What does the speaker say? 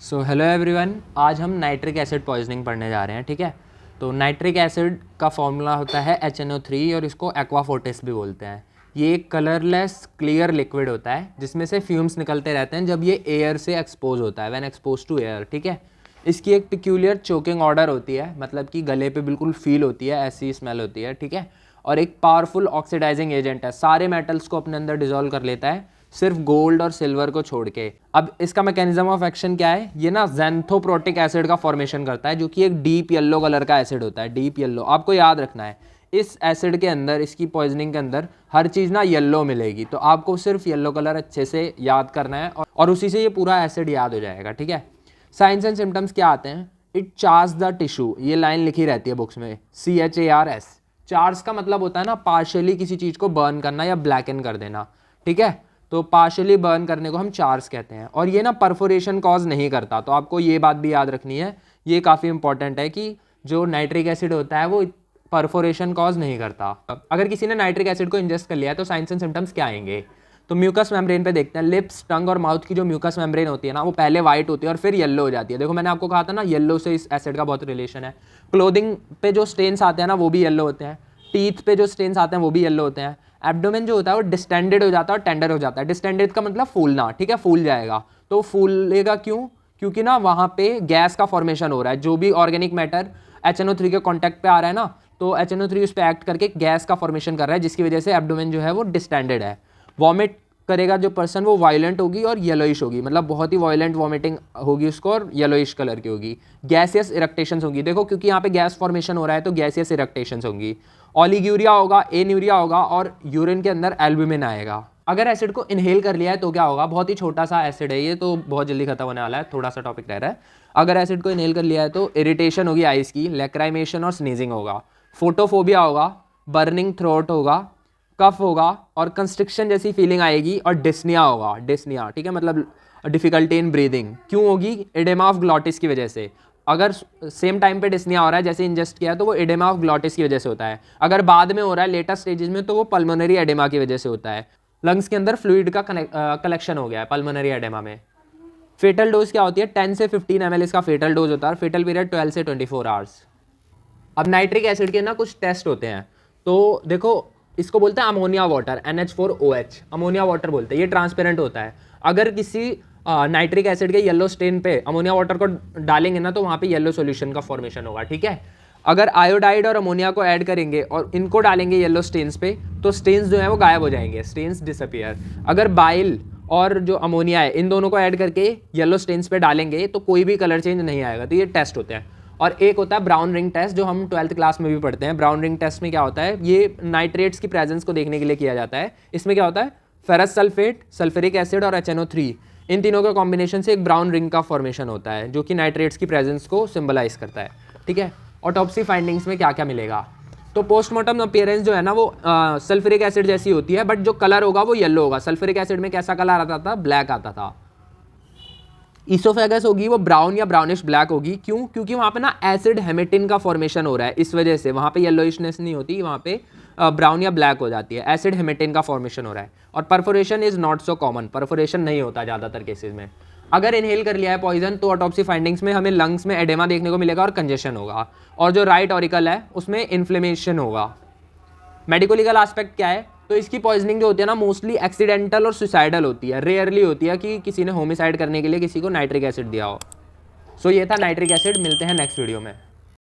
So hello everyone, आज हम nitric acid poisoning पढ़ने जा रहे हैं। ठीक है, तो नाइट्रिक एसिड का फॉर्मूला होता है HNO3 और इसको एक्वाफोर्टिस भी बोलते हैं। ये एक कलरलेस क्लियर लिक्विड होता है जिसमें से फ्यूम्स निकलते रहते हैं जब ये एयर से एक्सपोज होता है, व्हेन एक्सपोज टू एयर। ठीक है, इसकी एक पिक्यूलियर चोकिंग ऑर्डर होती है, मतलब कि गले पे बिल्कुल फील होती है, ऐसी स्मेल होती है। ठीक है, और एक पावरफुल ऑक्सीडाइजिंग एजेंट है, सारे मेटल्स को अपने अंदर डिजोल्व कर लेता है सिर्फ गोल्ड और सिल्वर को छोड़ के। अब इसका मैकेनिज्म ऑफ एक्शन क्या है, ये ना ज़ैंथोप्रोटिक एसिड का फॉर्मेशन करता है जो कि एक डीप येलो कलर का एसिड होता है। डीप येलो आपको याद रखना है, इस एसिड के अंदर, इसकी पॉइजनिंग के अंदर हर चीज़ ना येलो मिलेगी, तो आपको सिर्फ येलो कलर अच्छे से याद करना है और उसी से ये पूरा एसिड याद हो जाएगा। ठीक है, साइंस एंड सिम्टम्स क्या आते हैं, इट चार्स द टिश्यू, ये लाइन लिखी रहती है बुक्स में, CHARS। चार्स का मतलब होता है ना पार्शियली किसी चीज़ को बर्न करना या ब्लैकन कर देना। ठीक है, तो पार्शियली बर्न करने को हम चार्स कहते हैं, और ये ना परफोरेशन कॉज नहीं करता, तो आपको ये बात भी याद रखनी है, ये काफ़ी इंपॉर्टेंट है कि जो नाइट्रिक एसिड होता है वो परफोरेशन कॉज नहीं करता। अगर किसी ने नाइट्रिक एसिड को इंजेस्ट कर लिया है तो साइंस एंड सिम्टम्स क्या आएंगे, तो म्यूकस मेम्ब्रेन पे देखते हैं। लिप्स, टंग और माउथ की जो म्यूकस मेम्ब्रेन होती है ना, वो पहले वाइट होती है और फिर येलो हो जाती है। देखो मैंने आपको कहा था ना, येलो से इस एसिड का बहुत रिलेशन है। क्लोथिंग पे जो स्टेन्स आते हैं ना, वो भी येलो होते हैं। टीथ पे जो स्टेन्स आते हैं वो भी येलो होते हैं। एब्डोमेन जो होता है वो डिस्टेंडेड हो जाता है और टेंडर हो जाता है। डिस्टेंडेड का मतलब फूलना, ठीक है, फूल जाएगा। तो फूलेगा क्यों, क्योंकि ना वहाँ पे गैस का फॉर्मेशन हो रहा है। जो भी ऑर्गेनिक मैटर HNO3 के कॉन्टैक्ट पे आ रहा है ना, तो HNO3 उस पर एक्ट करके गैस का फॉर्मेशन कर रहा है, जिसकी वजह से एब्डोमेन जो है वो डिस्टेंडेड है। वॉमिट करेगा जो पर्सन, वो वायलेंट होगी और येलोइश होगी, मतलब बहुत ही वायलेंट वॉमिटिंग होगी उसको और येलोइश कलर की होगी। गैसियस इरेक्टेशंस होंगी, देखो क्योंकि यहाँ पे गैस फॉर्मेशन हो रहा है तो गैसियस इरेक्टेशंस होंगी। ऑलिग्यूरिया होगा, एन्यूरिया होगा और यूरिन के अंदर एल्ब्यूमिन आएगा। अगर एसिड को इनहेल कर लिया है तो क्या होगा, बहुत ही छोटा सा एसिड है ये, तो बहुत जल्दी खत्म होने वाला है, थोड़ा सा टॉपिक रह रहा है। अगर एसिड को इनहेल कर लिया है तो इरिटेशन होगी आइज की, लैक्राइमेशन और स्नीजिंग होगा, फोटोफोबिया होगा, बर्निंग थ्रोट होगा, कफ होगा और कंस्ट्रिक्शन जैसी फीलिंग आएगी और डिस्निया होगा। डिस्निया, ठीक है, मतलब डिफिकल्टी इन ब्रीदिंग। क्यों होगी, एडेमा ऑफ ग्लॉटिस की वजह से। अगर सेम टाइम पे डिस्निया हो रहा है जैसे इंजेस्ट किया तो वो एडेमा ऑफ ग्लॉटिस की वजह से होता है। अगर बाद में हो रहा है लेटर स्टेजेस में तो वो पल्मोनरी एडेमा की वजह से होता है। लंग्स के अंदर फ्लूइड का कलेक्शन हो गया है पल्मोनरी एडेमा में। फेटल डोज क्या होती है, 10 से 15 ml इसका फेटल डोज होता है, फेटल पीरियड 12 से 24 आवर्स। अब नाइट्रिक एसिड के ना कुछ टेस्ट होते हैं, तो देखो इसको बोलते हैं ammonia water, NH4OH, ammonia water बोलते हैं। ये ट्रांसपेरेंट होता है। अगर किसी नाइट्रिक एसिड के येलो स्टेन पे अमोनिया वाटर को डालेंगे ना तो वहाँ पे येलो सॉल्यूशन का फॉर्मेशन होगा। ठीक है, अगर आयोडाइड और अमोनिया को ऐड करेंगे और इनको डालेंगे येलो स्टेन्स पे तो स्टेन्स जो है वो गायब हो जाएंगे, स्टेन्स डिसअपियर। अगर बाइल और जो अमोनिया है इन दोनों को ऐड करके येलो स्टेन्स पे डालेंगे तो कोई भी कलर चेंज नहीं आएगा। तो ये टेस्ट होते हैं। और एक होता है ब्राउन रिंग टेस्ट, जो हम 12th क्लास में भी पढ़ते हैं। ब्राउन रिंग टेस्ट में क्या होता है, ये नाइट्रेट्स की प्रेजेंस को देखने के लिए किया जाता है। इसमें क्या होता है, फेरस सल्फेट, सल्फ्यूरिक एसिड और HNO3, इन तीनों के कॉम्बिनेशन से एक ब्राउन रिंग का फॉर्मेशन होता है जो कि नाइट्रेट्स की प्रेजेंस को सिंबलाइज करता है। ठीक है, ऑटोप्सी फाइंडिंग्स में क्या क्या मिलेगा, तो पोस्टमार्टम अपीयरेंस जो है ना वो सल्फ्यूरिक एसिड जैसी होती है, बट जो कलर होगा वो येलो होगा। सल्फ्यूरिक एसिड में कैसा कलर आता था, ब्लैक आता था। ईसोफेगस होगी वो ब्राउन या ब्राउनिश ब्लैक होगी। क्यों, क्योंकि वहाँ पे ना एसिड हेमेटिन का फॉर्मेशन हो रहा है, इस वजह से वहाँ पे येलोइशनेस नहीं होती, वहाँ पे ब्राउन या ब्लैक हो जाती है, एसिड हेमेटिन का फॉर्मेशन हो रहा है। और perforation is not so common, perforation नहीं होता ज़्यादातर केसेज में। अगर इनहेल कर लिया है पॉइजन तो ऑटोप्सी फाइंडिंग्स में हमें लंग्स में एडेमा देखने को मिलेगा और कंजेशन होगा, और जो राइट ऑरिकल है उसमें इन्फ्लेमेशन होगा। मेडिको लीगल एस्पेक्ट क्या है, तो इसकी पॉइजनिंग जो होती है ना मोस्टली एक्सीडेंटल और सुसाइडल होती है, रेयरली होती है कि किसी ने होमिसाइड करने के लिए किसी को नाइट्रिक एसिड दिया हो। सो ये था नाइट्रिक एसिड। मिलते हैं नेक्स्ट वीडियो में।